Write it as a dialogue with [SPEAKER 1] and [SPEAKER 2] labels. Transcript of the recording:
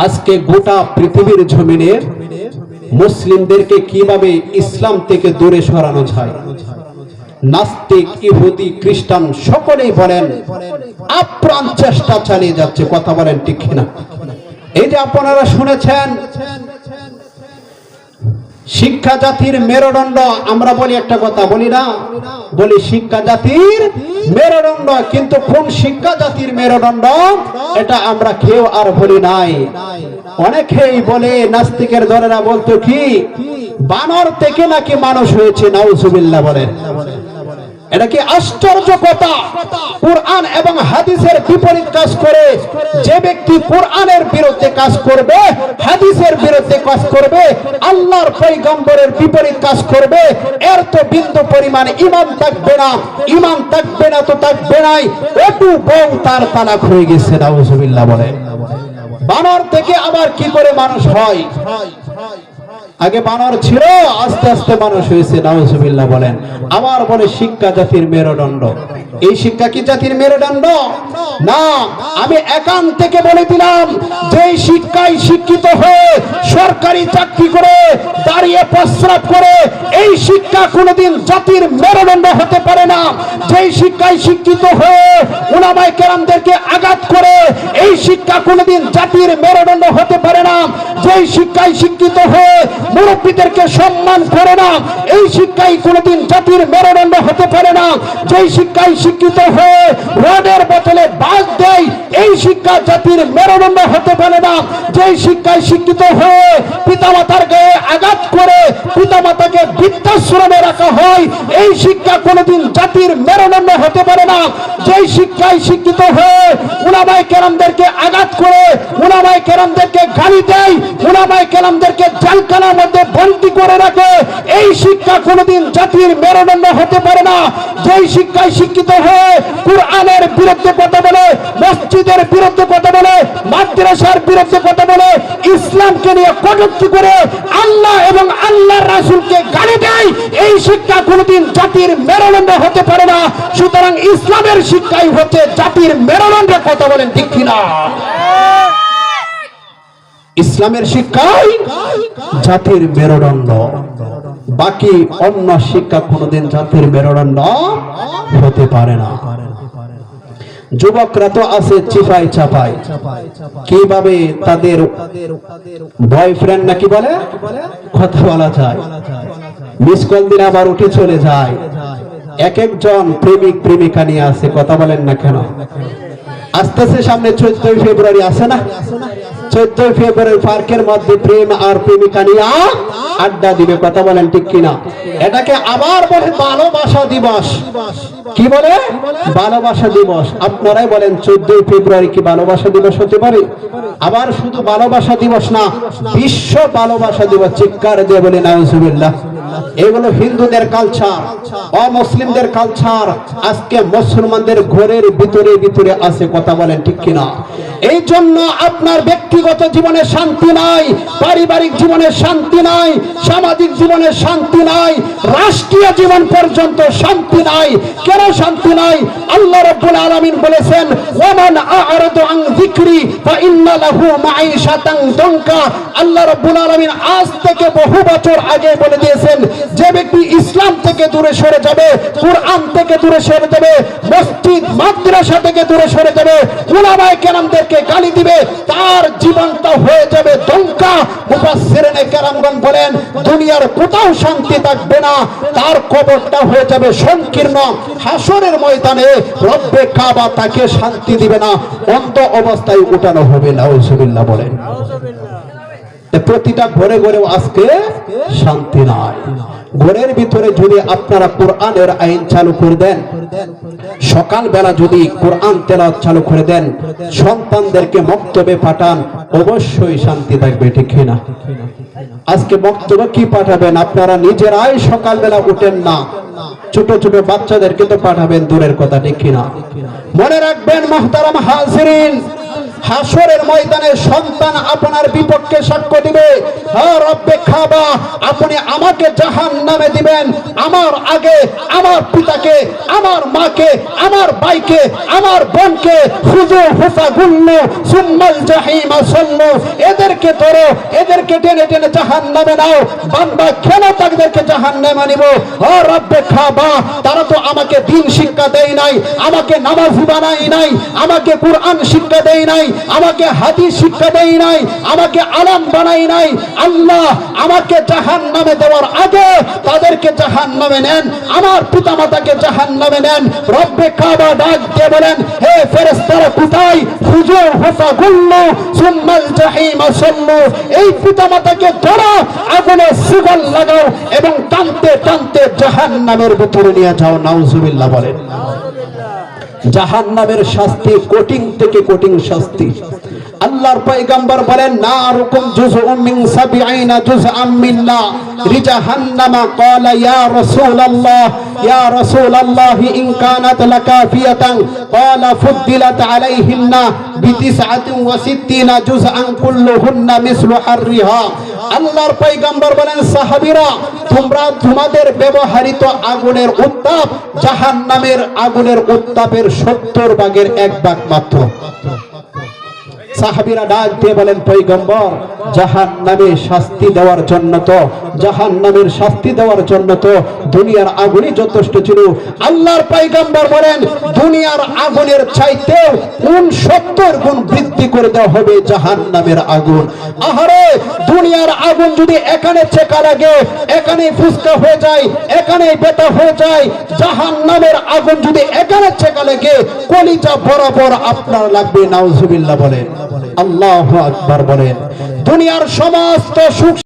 [SPEAKER 1] আজকে গোটা পৃথিবীর জমিনে মুসলিমদেরকে কিভাবে ইসলাম থেকে দূরে সরানো যায়। নাস্তিক, ইহুদি, খ্রিস্টান সকলেই বলেন আপ্রাণ চেষ্টা চালিয়ে যাচ্ছে। কথা বলেন ঠিক কিনা? এই যে আপনারা শুনেছেন শিক্ষা জাতির মেরুদণ্ড, আমরা বলি একটা কথা বলি না, বলি শিক্ষা জাতির মেরুদণ্ড, কিন্তু কোন শিক্ষা জাতির মেরুদণ্ড এটা আমরা কেউ আর বলি নাই। অনেকেই বলে, নাস্তিকের দলেরা বলতো কি বানর থেকে নাকি মানুষ হয়েছে, নাউজুবিল্লাহ বলেন। এটা কি আশ্চর্য কথা! কুরআন এবং হাদিসের বিপরীত কাজ করে যে ব্যক্তি কুরআনের বিরুদ্ধে কাজ করবে, হাদিসের বিরুদ্ধে কাজ করবে, আল্লাহর পয়গম্বরের বিপরীত কাজ করবে, এর তো বিন্দু পরিমাণ ঈমান থাকবে না। ঈমান থাকবে না তো থাকবে নাই, একটু বউ তার তালাক হয়ে গেছে, নাউজুবিল্লাহ বলেন। বানর থেকে আবার কি করে মানুষ হয়? আগে বানর ছিল, আস্তে আস্তে মানুষ হয়েছে, নাউজুবিল্লাহ বলেন। আবার বলে শিক্ষা জাতির মেরুদণ্ড। এই শিক্ষা কি জাতির মেরুদণ্ড? না, আমি একান থেকে বলে দিলাম, যে শিক্ষায় শিক্ষিত হয়ে সরকারি চাকরি করে দাঁড়িয়ে প্রস্রাব করে, এই শিক্ষা কোনোদিন জাতির মেরুদণ্ড হতে পারে না। যে শিক্ষায় শিক্ষিত হয়ে উলামায়ে কেরামদেরকে আঘাত করে, এই শিক্ষা কোনোদিন জাতির মেরুদণ্ড হতে পারে না। যে শিক্ষায় শিক্ষিত হয়ে মুরব্বীদেরকে সম্মান করে না, এই শিক্ষাই কোনোদিন জাতির মেরুদণ্ড হতে পারে না। যে শিক্ষায় শিক্ষিত হয়ে রডের বোতলে বাস দেয়, এই শিক্ষা জাতির মেরুদণ্ড হতে পারে না। যে শিক্ষায় শিক্ষিত হয়ে পিতামাতার গায়ে আঘাত করে পিতামাতাকে বৃদ্ধাশ্রমে রাখা হয়, এই শিক্ষা কোনোদিন জাতির মেরুদণ্ড হতে পারে না। যে শিক্ষায় শিক্ষিত হয়ে উলামায়ে কেরামদেরকে আঘাত করে, উলামায়ে কেরামদেরকে গালি দেয়, উলামায়ে কেরামদেরকে জেলখানার মধ্যে বন্দী করে রাখে, এই শিক্ষা কোনোদিন জাতির মেরুদণ্ড হতে পারে না। যে শিক্ষায় শিক্ষিত হয়ে কুরআনের বিরুদ্ধে কথা বলে, মসজিদের বিরুদ্ধে কথা বলে, মাদ্রাসার বিরুদ্ধে কথা বলে, ইসলামকে নিয়ে কটূক্তি করে, আল্লাহ এবং আল্লাহর রাসূলকে গালি দেয়, এই শিক্ষা কোনোদিন জাতির মেরুদণ্ড হতে পারে না। সুতরাং ইসলামের শিক্ষাই হচ্ছে জাতির মেরুদণ্ড। কথা বলেন ঠিক কিনা? ইসলামের শিক্ষাই জাতির মেরুদণ্ড, বাকি অন্য শিক্ষা কোনোদিন জাতির মেরুদণ্ড হতে পারে না। যুবকরা তো আছে চিপাই চাপাই, কিভাবে তাদের বয়ফ্রেন্ড নাকি বলে কথা বলা যায়, মিস কল দিলে আবার উঠে চলে যায়। এক একজন প্রেমিক প্রেমিকা নিয়ে আছে, কথা বলেন না কেন? আসতেছে সামনে 14 ফেব্রুয়ারি আছে না? 14 ফেব্রুয়ারি পার্কের মধ্যে প্রেম আর প্রেমিকা নিয়ে আড্ডা দিবে, কথা বলেন ঠিক কিনা? এটাকে আবার বলে ভালোবাসা দিবস। কি বলে? ভালোবাসা দিবস। আপনারাই বলেন 14 ফেব্রুয়ারি কি ভালোবাসা দিবস হতে পারে? আবার শুধু ভালোবাসা দিবস না, বিশ্ব ভালোবাসা দিবস। চিৎকার দিয়ে বলে নাউজুবিল্লাহ। এগুলো হিন্দুদের কালচার, অমুসলিমদের কালচার। আজকে মুসলমানদের ঘরের ভিতরে ভিতরে আছে, কথা বলেন ঠিক কিনা? এই জন্য আপনার ব্যক্তিগত জীবনে শান্তি নাই, পারিবারিক জীবনে শান্তি নাই, সামাজিক জীবনে শান্তি নাই, রাষ্ট্রীয় জীবন পর্যন্ত শান্তি নাই। কেন শান্তি নাই? আল্লাহ রাব্বুল আলামিন বলেছেন, ওয়ামান আ'রাদা আন যিকরি ফাইন্না লাহু মাঈশাতান দানকা। আল্লাহ রাব্বুল আলামিন আজ থেকে বহু বছর আগে বলে দিয়েছেন, যে ব্যক্তি ইসলাম থেকে দূরে সরে যাবে, কুরআন থেকে দূরে সরে যাবে, মসজিদ মাদ্রাসা থেকে দূরে সরে যাবে, উলামায়ে কেরামদেরকে গালি দিবে, তার জীবনটা হয়ে যাবে দঙ্কা। মুফাসসিরিনে কেরামগণ বলেন, দুনিয়ার কোথাও শান্তি থাকবে না, তার কবরটা হয়ে যাবে সংকীর্ণ। হাসরের ময়দানে রব্বে কাবা তাকে শান্তি দিবে না, অন্ধ অবস্থায় উঠানো হবে। নাউজুবিল্লাহ বলেন। প্রতিটা ঘরে ঘরেও আজকে শান্তি নাই। ঘরের ভিতরে যদি আপনারা কোরআনের আইন চালু করে দেন, সকালবেলা যদি কোরআন তেলাওয়াত চালু করে দেন, সন্তানদেরকে মক্তবে পাঠান, অবশ্যই শান্তি থাকবে, ঠিক না? আজকে মক্তবে কি পাঠাবেন? আপনারা নিজেরাই সকালবেলা উঠেন না, ছোট ছোট বাচ্চাদেরকে তো পাঠাবেন দূরের কথা, ঠিক না? মনে রাখবেন মুহতারাম হাজিরিন, হাসরের ময়দানে সন্তান আপনার বিপক্ষে সাক্ষ্য দিবে, হ্যাঁ রব্বে কাবা, আপনি আমাকে জাহান্নামে দিবেন, আমার আগে আমার পিতাকে, আমার মাকে, আমার ভাইকে, আমার বোনকে খুজু ফাগুল্লু সুম্মাল জাহিমা সাল্লু, এদেরকে ধরো, এদেরকে টেনে টেনে জাহান্নামে নাও। বান্দা কেন তাদেরকে জাহান্নামে নিব? ও রব্বে কাবা, তারা তো আমাকে দ্বীন শিক্ষা দেয় নাই, আমাকে নামাজি বানাই নাই, আমাকে কুরআন শিক্ষা দেয় নাই, আমাকে হাদিস শিক্ষা দেয় নাই, আমাকে আলেম বানাই নাই। আল্লাহ আমাকে জাহান্নামে দেওয়ার আগে তাদেরকে জাহান্নামে নেন, আমার পিতামাতাকে জাহান্নামে নেন। রব্বে কাবা ডাক দিয়ে বলেন, হে ফেরেশতারা কোথায়? খুজু ফাগুল্লু সুম্মাল জাহিমা সাল্লু, এই পিতামাতাকে ধরো, আগুনে শিকল লাগাও এবং টানতে টানতে জাহান্নামের ভিতরে নিয়ে যাও। নাউজুবিল্লাহ বলেন। জাহান্নামের শাস্তি কঠিন থেকে কঠিন শাস্তি। আল্লাহর পয়গম্বর বলেন, নারুকুম জুজউম মিন 70 জুজআম মিন্না লিজাহান্নামা। ক্বালা ইয়া রাসূলুল্লাহ, ইয়া রাসূলুল্লাহ ইন কানাত লাকাফিয়াতান। ক্বালা ফুদ্দিলাত আলাইহিন্না বি69 জুজআন কুল্লুহুন্না মিসলু হাররিহা। আল্লাহর পয়গম্বর বলেন, সাহাবীরা, তোমরা তোমাদের ব্যবহৃত আগুনের উত্তাপ জাহান্নামের আগুনের উত্তাপের 70 ভাগের 1 ভাগ মাত্র। সাহাবীরা ডাক দিয়ে বলেন, পয়গম্বর, জাহান্নামে শাস্তি দেওয়ার জন্য তো, জাহান্নামের শাস্তি দেওয়ার জন্য তো দুনিয়ার আগুনই যথেষ্ট ছিল। আল্লাহর পয়গম্বর বলেন, দুনিয়ার আগুনের চাইতেও 70 গুণ বৃদ্ধি করে দেওয়া হবে জাহান্নামের আগুন। আহারে, দুনিয়ার আগুন যদি এখানে চেকা লাগে, এখানে ফুসকা হয়ে যায়, এখানে ব্যথা হয়ে যায়, জাহান্নামের আগুন যদি এখানে চেকা লাগে, কলিজা বরাবর আপনার লাগবে। নাউজুবিল্লাহ বলেন, আল্লাহু আকবার বলেন। দুনিয়ার সমস্ত সুখ